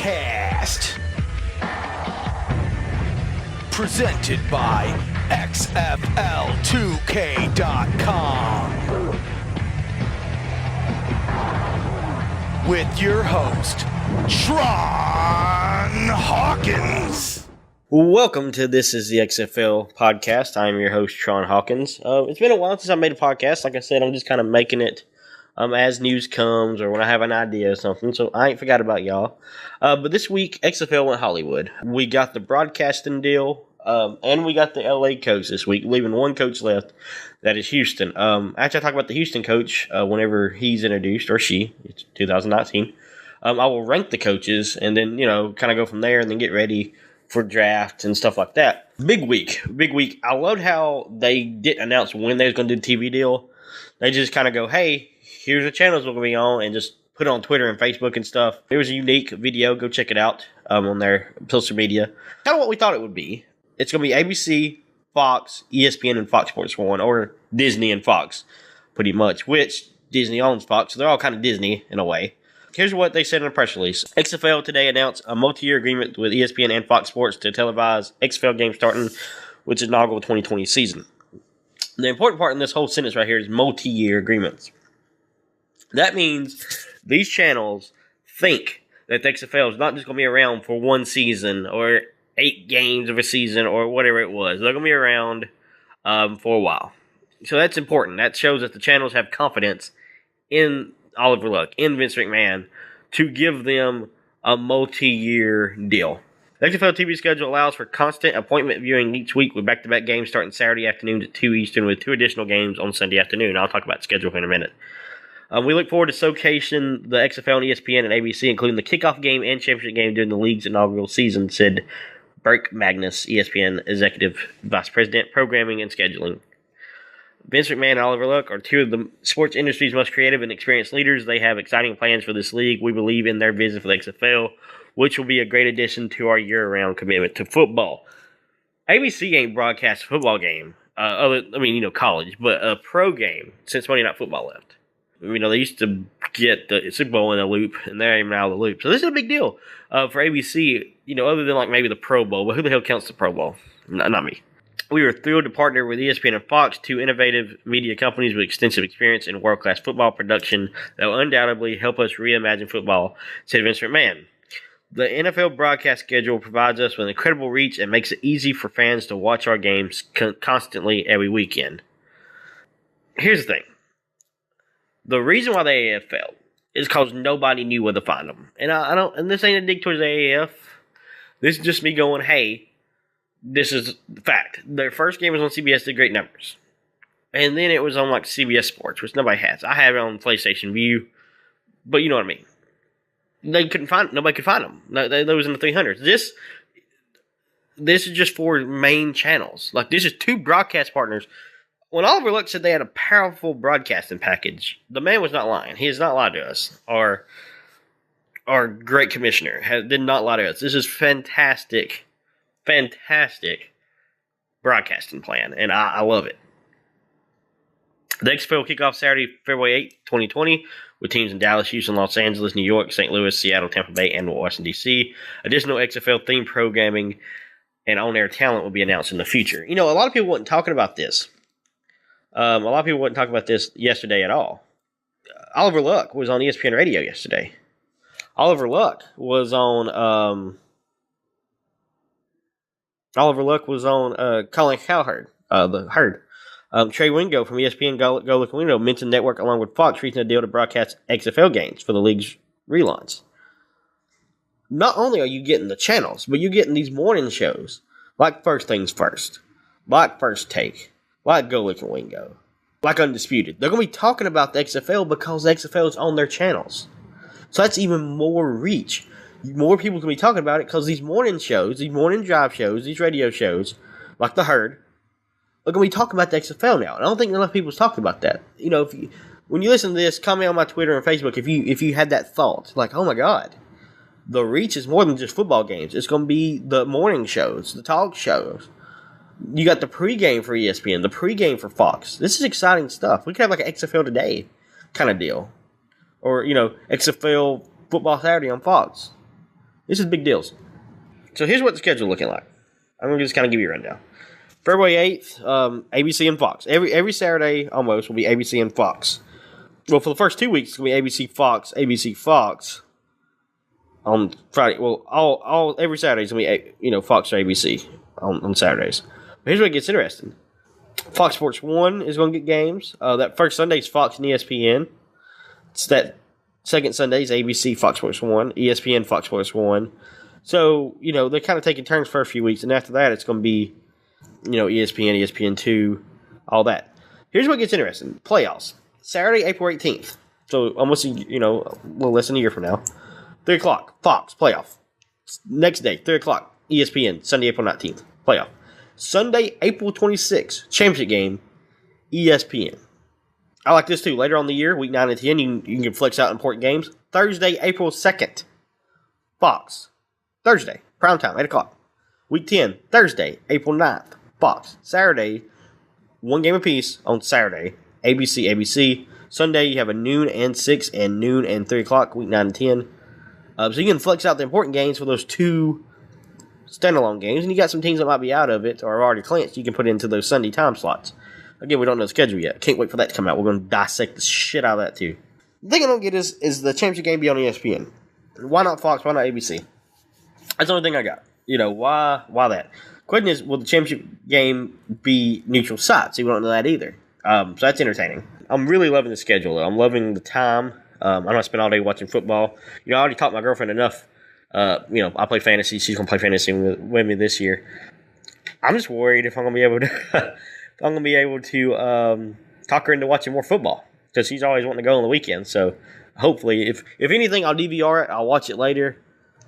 Podcast. Presented by XFL2K.com. With your host, Tron Hawkins. Welcome to This is the XFL Podcast. I'm your host, Tron Hawkins. It's been a while since I made a podcast. Like I said, I'm just kind of making it as news comes or when I have an idea or something. So I ain't forgot about y'all. But this week, XFL went Hollywood. We got the broadcasting deal, and we got the LA coach this week, leaving one coach left. That is Houston. After I talk about the Houston coach, whenever he's introduced, or she, it's 2019, I will rank the coaches and then, kind of go from there and then get ready for draft and stuff like that. Big week. I loved how they didn't announce when they was going to do the TV deal. They just kind of go, hey, here's the channels we're going to be on, and just put it on Twitter and Facebook and stuff. It was a unique video. Go check it out on their social media. Kind of what we thought it would be. It's going to be ABC, Fox, ESPN, and Fox Sports 1, or Disney and Fox, pretty much, which Disney owns Fox, so they're all kind of Disney in a way. Here's what they said in a press release. XFL today announced a multi-year agreement with ESPN and Fox Sports to televise XFL games starting with its inaugural 2020 season. The important part in this whole sentence right here is multi-year agreements. That means these channels think that the XFL is not just going to be around for one season or 8 games of a season or whatever it was. They're going to be around for a while. So that's important. That shows that the channels have confidence in Oliver Luck, in Vince McMahon, to give them a multi-year deal. The XFL TV schedule allows for constant appointment viewing each week with back-to-back games starting Saturday afternoons at 2 Eastern with 2 additional games on Sunday afternoon. I'll talk about the schedule in a minute. We look forward to showcasing the XFL on ESPN and ABC, including the kickoff game and championship game during the league's inaugural season, said Burke Magnus, ESPN Executive Vice President, Programming and Scheduling. Vince McMahon and Oliver Luck are two of the sports industry's most creative and experienced leaders. They have exciting plans for this league. We believe in their vision for the XFL, which will be a great addition to our year-round commitment to football. ABC ain't broadcast a football game, college, but a pro game since Monday Night Football left. They used to get the Super Bowl in a loop, and they're even out of the loop. So this is a big deal for ABC, other than like maybe the Pro Bowl. But who the hell counts the Pro Bowl? Not me. We are thrilled to partner with ESPN and Fox, two innovative media companies with extensive experience in world-class football production that will undoubtedly help us reimagine football, said Vince McMahon. The NFL broadcast schedule provides us with incredible reach and makes it easy for fans to watch our games constantly every weekend. Here's the thing. The reason why the AAF failed is because nobody knew where to find them. And this ain't a dig towards the AAF. This is just me going, hey, this is the fact. Their first game was on CBS, did great numbers. And then it was on like CBS Sports, which nobody has. I have it on PlayStation View, but you know what I mean. Nobody could find them. They was in the 300s. This is just for main channels. Like, this is two broadcast partners. When Oliver Luck said they had a powerful broadcasting package, the man was not lying. He has not lied to us. Our great commissioner did not lie to us. This is fantastic broadcasting plan, and I love it. The XFL will kick off Saturday, February 8th, 2020, with teams in Dallas, Houston, Los Angeles, New York, St. Louis, Seattle, Tampa Bay, and Washington, D.C. Additional XFL-themed programming and on-air talent will be announced in the future. A lot of people weren't talking about this. A lot of people weren't talking about this yesterday at all. Oliver Luck was on ESPN Radio yesterday. Oliver Luck was on Colin Cowherd, the Herd. Trey Wingo from ESPN Go Look Wingo mentioned network along with Fox reaching a deal to broadcast XFL games for the league's relaunch. Not only are you getting the channels, but you're getting these morning shows like First Things First, like First Take, like Go Look Wingo, like Undisputed. They're going to be talking about the XFL because the XFL is on their channels. So that's even more reach. More people can be talking about it because these morning shows, these morning drive shows, these radio shows, like The Herd, are going to be talking about the XFL now. And I don't think enough people's talking about that. When you listen to this, comment on my Twitter and Facebook if you had that thought. Like, oh my God, the reach is more than just football games. It's going to be the morning shows, the talk shows. You got the pregame for ESPN, the pregame for Fox. This is exciting stuff. We could have like an XFL Today kind of deal. Or, XFL Football Saturday on Fox. This is big deals. So here's what the schedule is looking like. I'm going to just kind of give you a rundown. February 8th, ABC and Fox. Every Saturday almost will be ABC and Fox. Well, for the first 2 weeks, it's going to be ABC Fox on Friday. Well, every Saturday is going to be, Fox or ABC on Saturdays. But here's where it gets interesting. Fox Sports 1 is going to get games. That first Sunday is Fox and ESPN. It's that second Sunday is ABC, Fox Sports 1, ESPN, Fox Sports 1. So, they're kind of taking turns for a few weeks. And after that, it's going to be, ESPN, ESPN2, all that. Here's what gets interesting. Playoffs. Saturday, April 18th. So, almost, a little less than a year from now. 3 o'clock, Fox, playoff. Next day, 3 o'clock, ESPN, Sunday, April 19th, playoff. Sunday, April 26th, championship game, ESPN. I like this too. Later on in the year, week 9 and 10, you can flex out important games. Thursday, April 2nd, Fox. Thursday, primetime, 8 o'clock. Week 10, Thursday, April 9th, Fox. Saturday, one game apiece on Saturday, ABC. Sunday, you have a noon and 6 and noon and 3 o'clock, week 9 and 10. So you can flex out the important games for those two standalone games, and you got some teams that might be out of it or are already clinched. You can put into those Sunday time slots. Again, we don't know the schedule yet. Can't wait for that to come out. We're going to dissect the shit out of that too. The thing I don't get is the championship game be on ESPN. Why not Fox? Why not ABC? That's the only thing I got. Why that? Question is, will the championship game be neutral sites? We don't know that either. So that's entertaining. I'm really loving the schedule, though. I'm loving the time. I'm not spend all day watching football. I already taught my girlfriend enough. I play fantasy. She's going to play fantasy with me this year. I'm just worried if I'm going to be able to talk her into watching more football, because she's always wanting to go on the weekend. So hopefully, if anything, I'll DVR it. I'll watch it later,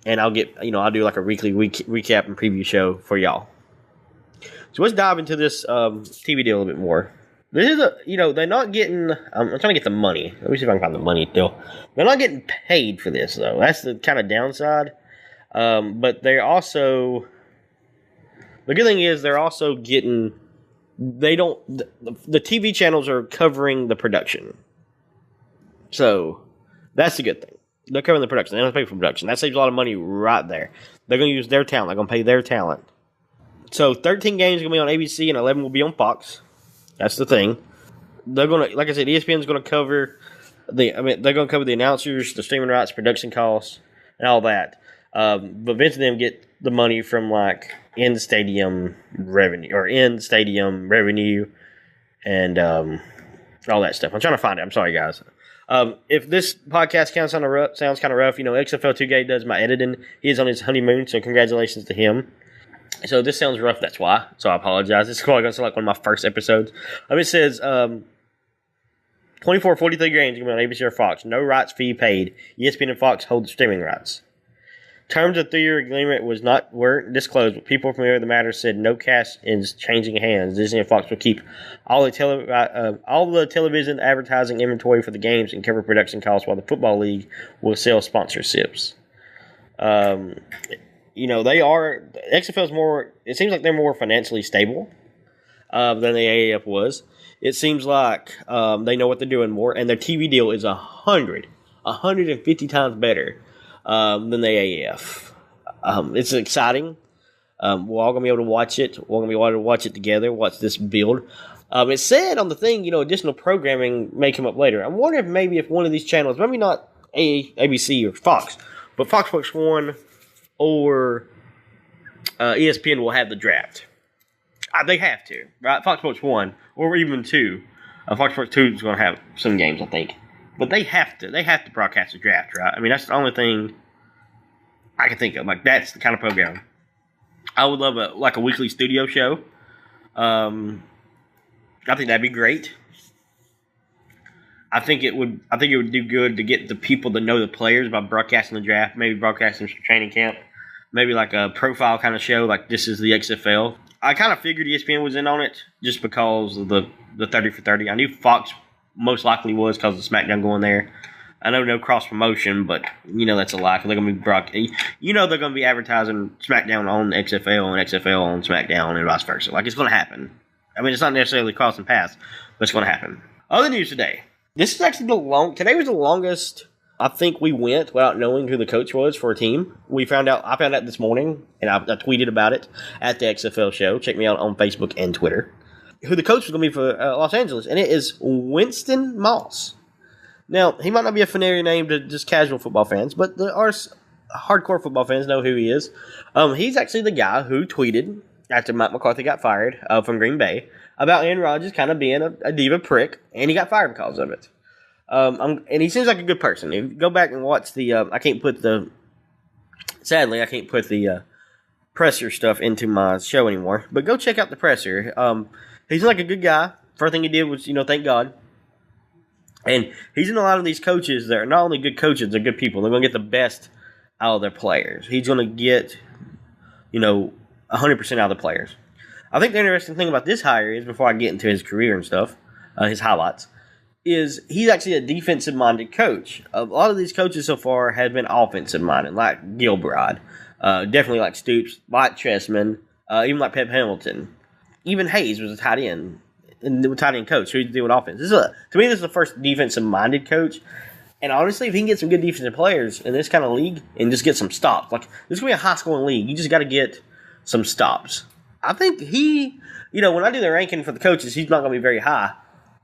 and I'll get I'll do like a weekly recap and preview show for y'all. So let's dive into this TV deal a little bit more. This is they're not getting. I'm trying to get the money. Let me see if I can find the money still. They're not getting paid for this though. That's the kind of downside. But they're also, the good thing is they're also getting. They don't. The TV channels are covering the production. So that's the good thing. They're covering the production. They don't pay for production. That saves a lot of money right there. They're going to use their talent. They're going to pay their talent. So 13 games are going to be on ABC and 11 will be on Fox. That's the thing. They're going to, like I said, ESPN is going to cover they're going to cover the announcers, the streaming rights, production costs, and all that. But Vince and them get the money from like in stadium revenue and all that stuff. I'm trying to find it. I'm sorry, guys. If this podcast sounds kind of rough, XFL 2K does my editing. He is on his honeymoon, so congratulations to him. So this sounds rough, that's why. So I apologize. This is probably going to sound like one of my first episodes. It says 24, 43 games going to be on ABC or Fox. No rights fee paid. ESPN and Fox hold the streaming rights. Terms of the 3-year agreement weren't disclosed, but people familiar with the matter said no cash is changing hands. Disney and Fox will keep all the television advertising inventory for the games and cover production costs, while the Football League will sell sponsorships. XFL's more. It seems like they're more financially stable than the AAF was. It seems like they know what they're doing more, and their TV deal is 150 times better than the AAF. It's exciting. We're all going to be able to watch it. We're going to be able to watch it together, watch this build. It said on the thing, additional programming may come up later. I'm wondering if one of these channels, maybe not ABC or Fox, but Fox Sports 1 or ESPN will have the draft. They have to, right? Fox Sports 1 or even 2. Fox Sports 2 is going to have some games, I think. But they have to broadcast the draft, right? I mean, that's the only thing I can think of. Like, that's the kind of program. I would love a weekly studio show. I think that'd be great. I think it would do good to get the people to know the players by broadcasting the draft, maybe broadcasting some training camp, maybe like a profile kind of show, like this is the XFL. I kind of figured ESPN was in on it just because of the 30 for 30. I knew Fox most likely was because of SmackDown going there. I know no cross promotion, but that's a lie. They're going to be they're going to be advertising SmackDown on XFL and XFL on SmackDown and vice versa. Like, it's going to happen. I mean, it's not necessarily crossing paths, but it's going to happen. Other news today. This is actually today was the longest I think we went without knowing who the coach was for a team. I found out this morning, and I tweeted about it at the XFL show. Check me out on Facebook and Twitter. Who the coach was going to be for Los Angeles, and it is Winston Moss. Now, he might not be a familiar name to just casual football fans, but our hardcore football fans know who he is. He's actually the guy who tweeted after Mike McCarthy got fired from Green Bay about Aaron Rodgers kind of being a diva prick, and he got fired because of it. And he seems like a good person. If you go back and watch sadly, I can't put the presser stuff into my show anymore, but go check out the presser. He's like a good guy. First thing he did was, thank God. And he's in a lot of these coaches that are not only good coaches, they're good people. They're going to get the best out of their players. He's going to get, 100% out of the players. I think the interesting thing about this hire is, before I get into his career and stuff, his highlights, is he's actually a defensive-minded coach. A lot of these coaches so far have been offensive-minded, like Gilbride, definitely like Stoops, like Tressman, even like Pep Hamilton. Even Hayes was a tight end, and the tight end coach who he's doing offense. To me, this is the first defensive-minded coach. And honestly, if he can get some good defensive players in this kind of league and just get some stops, like this is going to be a high-scoring league. You just got to get some stops. I think when I do the ranking for the coaches, he's not going to be very high,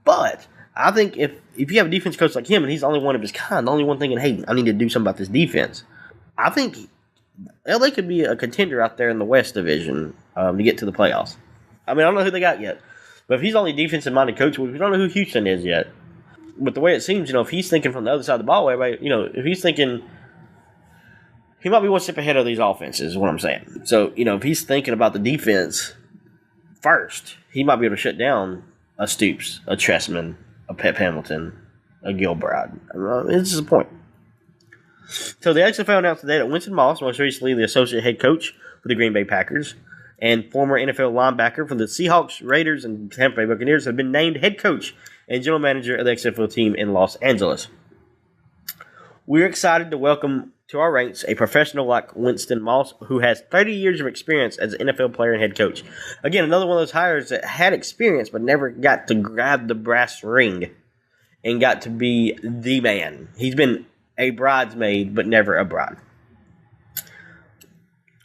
but I think if you have a defense coach like him and he's the only one of his kind, the only one thinking, hey, I need to do something about this defense, I think LA could be a contender out there in the West Division to get to the playoffs. I mean, I don't know who they got yet, but if he's only defensive-minded coach, we don't know who Houston is yet. But the way it seems, if he's thinking from the other side of the ball, if he's thinking, he might be one step ahead of these offenses, is what I'm saying. So, if he's thinking about the defense first, he might be able to shut down a Stoops, a Tressman, a Pep Hamilton, a Gilbride. This is the point. So the XFL announced today that Winston Moss, most recently the associate head coach for the Green Bay Packers, and former NFL linebacker for the Seahawks, Raiders, and Tampa Bay Buccaneers, have been named head coach and general manager of the XFL team in Los Angeles. We're excited to welcome to our ranks a professional like Winston Moss, who has 30 years of experience as an NFL player and head coach. Again, another one of those hires that had experience but never got to grab the brass ring and got to be the man. He's been a bridesmaid but never a bride.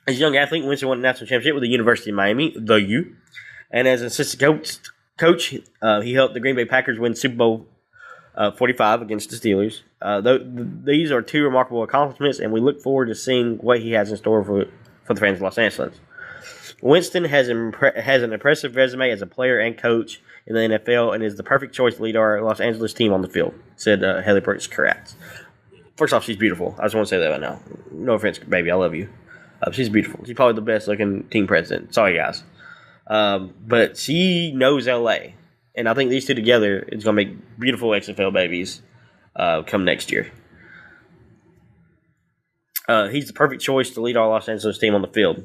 As a young athlete, Winston won a national championship with the University of Miami, the U. And as an assistant coach, he helped the Green Bay Packers win Super Bowl 45 against the Steelers. These are two remarkable accomplishments, and we look forward to seeing what he has in store for the fans of Los Angeles. Winston has an impressive resume as a player and coach in the NFL and is the perfect choice to lead our Los Angeles team on the field, said Haley Brooks Karatz. First off, she's beautiful. I just want to say that right now. No offense, baby. I love you. She's beautiful. She's probably the best-looking team president. Sorry, guys. But she knows LA. And I think these two together is going to make beautiful XFL babies come next year. He's the perfect choice to lead our Los Angeles team on the field,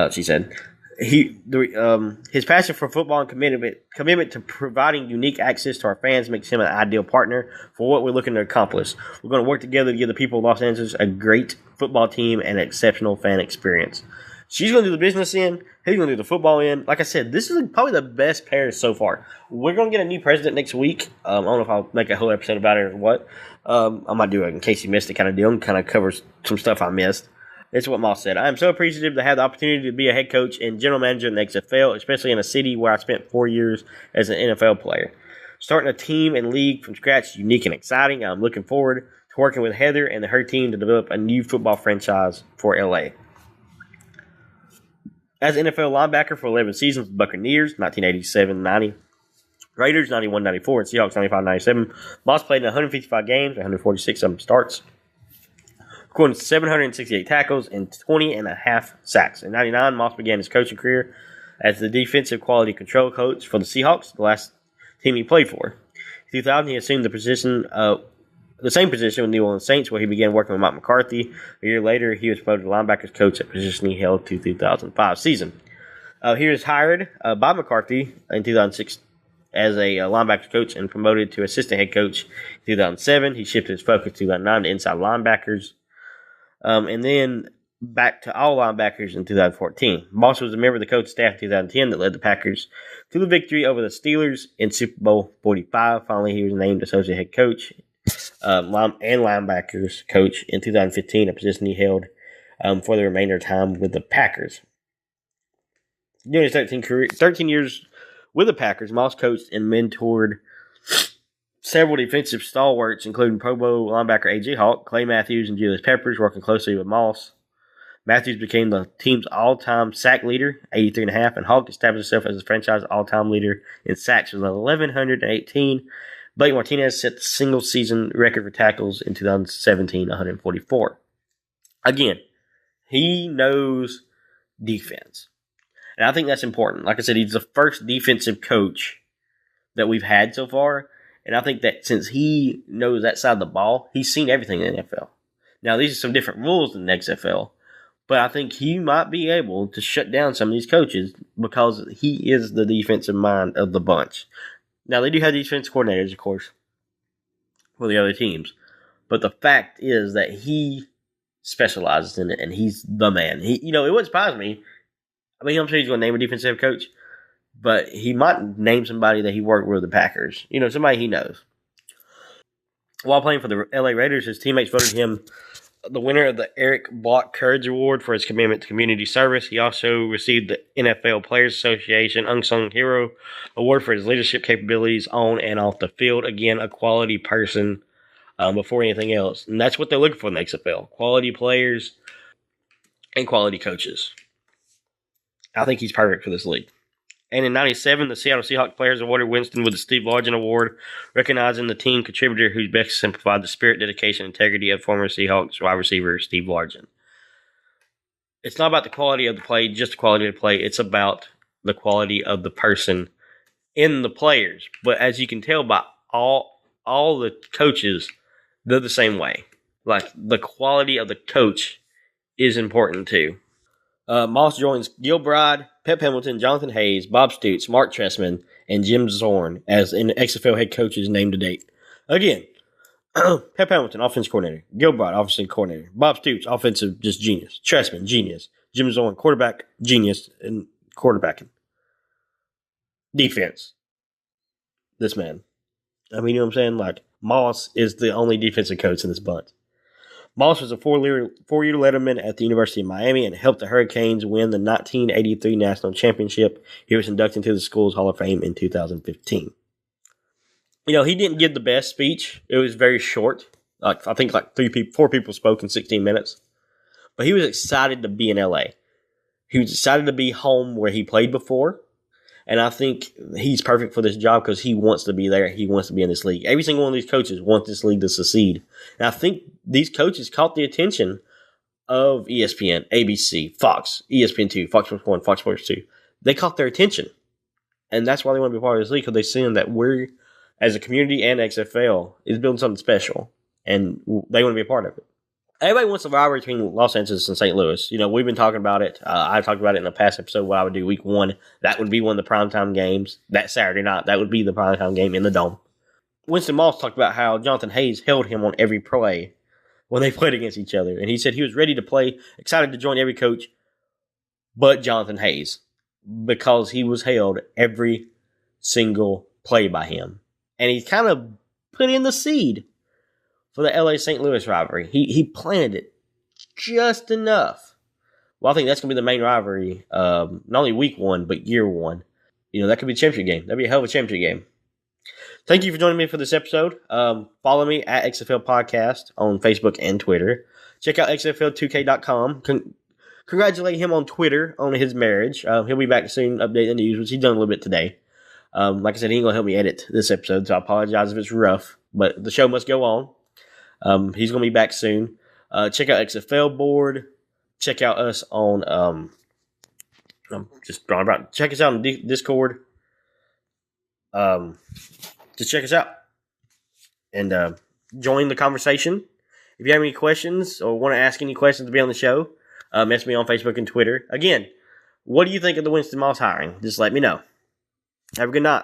she said. His passion for football and commitment to providing unique access to our fans makes him an ideal partner for what we're looking to accomplish. We're going to work together to give the people of Los Angeles a great football team and an exceptional fan experience. She's going to do the business end. He's going to do the football end. Like I said, this is probably the best pair so far. We're going to get a new president next week. I don't know if I'll make a whole episode about it or what. I might do it in case you missed it kind of deal and kind of covers some stuff I missed. It's what Moss said. I am so appreciative to have the opportunity to be a head coach and general manager in the XFL, especially in a city where I spent 4 years as an NFL player. Starting a team and league from scratch is unique and exciting. I'm looking forward to working with Heather and her team to develop a new football franchise for LA. As an NFL linebacker for 11 seasons with Buccaneers, 1987-90, Raiders, 91-94, and Seahawks, 95-97, Moss played in 155 games, 146 of them starts, recording 768 tackles and 20.5 sacks. In 99, Moss began his coaching career as the defensive quality control coach for the Seahawks, the last team he played for. In 2000, he assumed the same position with New Orleans Saints, where he began working with Mike McCarthy. A year later, he was promoted to linebackers coach, a position he held to 2005 season. He was hired by McCarthy in 2006 as a linebackers coach and promoted to assistant head coach in 2007. He shifted his focus to 2009 to inside linebackers, and then back to all linebackers in 2014. Moss was a member of the coach staff in 2010 that led the Packers to the victory over the Steelers in Super Bowl 45. Finally, he was named associate head coach and linebackers coach in 2015, a position he held for the remainder of time with the Packers. During his 13 years with the Packers, Moss coached and mentored several defensive stalwarts, including Pro Bowl linebacker A.J. Hawk, Clay Matthews, and Julius Peppers, working closely with Moss. Matthews became the team's all-time sack leader, 83.5, and Hawk established himself as the franchise all-time leader in sacks with 1,118. Blake Martinez set the single-season record for tackles in 2017, 144. Again, he knows defense. And I think that's important. Like I said, he's the first defensive coach that we've had so far. And I think that since he knows that side of the ball, he's seen everything in the NFL. Now, these are some different rules than the XFL. But I think he might be able to shut down some of these coaches because he is the defensive mind of the bunch. Now, they do have defense coordinators, of course, for the other teams. But the fact is that he specializes in it, and he's the man. It wouldn't surprise me. I mean, I'm sure he's going to name a defensive coach, but he might name somebody that he worked with the Packers. Somebody he knows. While playing for the LA Raiders, his teammates voted him the winner of the Eric Block Courage Award for his commitment to community service. He also received the NFL Players Association Unsung Hero Award for his leadership capabilities on and off the field. Again, a quality person before anything else. And that's what they're looking for in the XFL. Quality players and quality coaches. I think he's perfect for this league. And in 97, the Seattle Seahawks players awarded Winston with the Steve Largent Award, recognizing the team contributor who best exemplified the spirit, dedication, and integrity of former Seahawks wide receiver Steve Largent. It's not about the quality of the play, just the quality of the play. It's about the quality of the person in the players. But as you can tell by all the coaches, they're the same way. Like, the quality of the coach is important too. Moss joins Gil Bride, Pep Hamilton, Jonathan Hayes, Bob Stoots, Mark Trestman, and Jim Zorn as in XFL head coaches named to date. Again, Pep Hamilton, offensive coordinator. Gil Bride, offensive coordinator. Bob Stoots, offensive just genius. Trestman, genius. Jim Zorn, quarterback, genius, and quarterbacking. Defense. This man. I mean, you know what I'm saying? Like, Moss is the only defensive coach in this bunch. Moss was a four-year letterman at the University of Miami and helped the Hurricanes win the 1983 National Championship. He was inducted into the school's Hall of Fame in 2015. He didn't give the best speech. It was very short. I think four people spoke in 16 minutes. But he was excited to be in LA. He was excited to be home where he played before. And I think he's perfect for this job because he wants to be there. He wants to be in this league. Every single one of these coaches wants this league to succeed. And I think these coaches caught the attention of ESPN, ABC, Fox, ESPN2, Fox Sports 1, Fox Sports 2. They caught their attention. And that's why they want to be part of this league, because they're seeing that we're, as a community and XFL, is building something special. And they want to be a part of it. Everybody wants a rivalry between Los Angeles and St. Louis. We've been talking about it. I talked about it in a past episode, what I would do week 1. That would be one of the primetime games. That Saturday night, that would be the primetime game in the Dome. Winston Moss talked about how Jonathan Hayes held him on every play when they played against each other. And he said he was ready to play, excited to join every coach, but Jonathan Hayes, because he was held every single play by him. And he kind of put in the seed for the LA St. Louis rivalry. He planted it just enough. Well, I think that's going to be the main rivalry, not only week 1, but year 1. That could be a championship game. That'd be a hell of a championship game. Thank you for joining me for this episode. Follow me at XFL Podcast on Facebook and Twitter. Check out XFL2K.com. Congratulate him on Twitter on his marriage. He'll be back soon, update the news, which he's done a little bit today. Like I said, he ain't going to help me edit this episode, so I apologize if it's rough. But the show must go on. He's going to be back soon. Check out XFL Board. Check out us on, check us out on Discord. Just check us out. And join the conversation. If you have any questions or want to ask any questions to be on the show, message me on Facebook and Twitter. Again, what do you think of the Winston Moss hiring? Just let me know. Have a good night.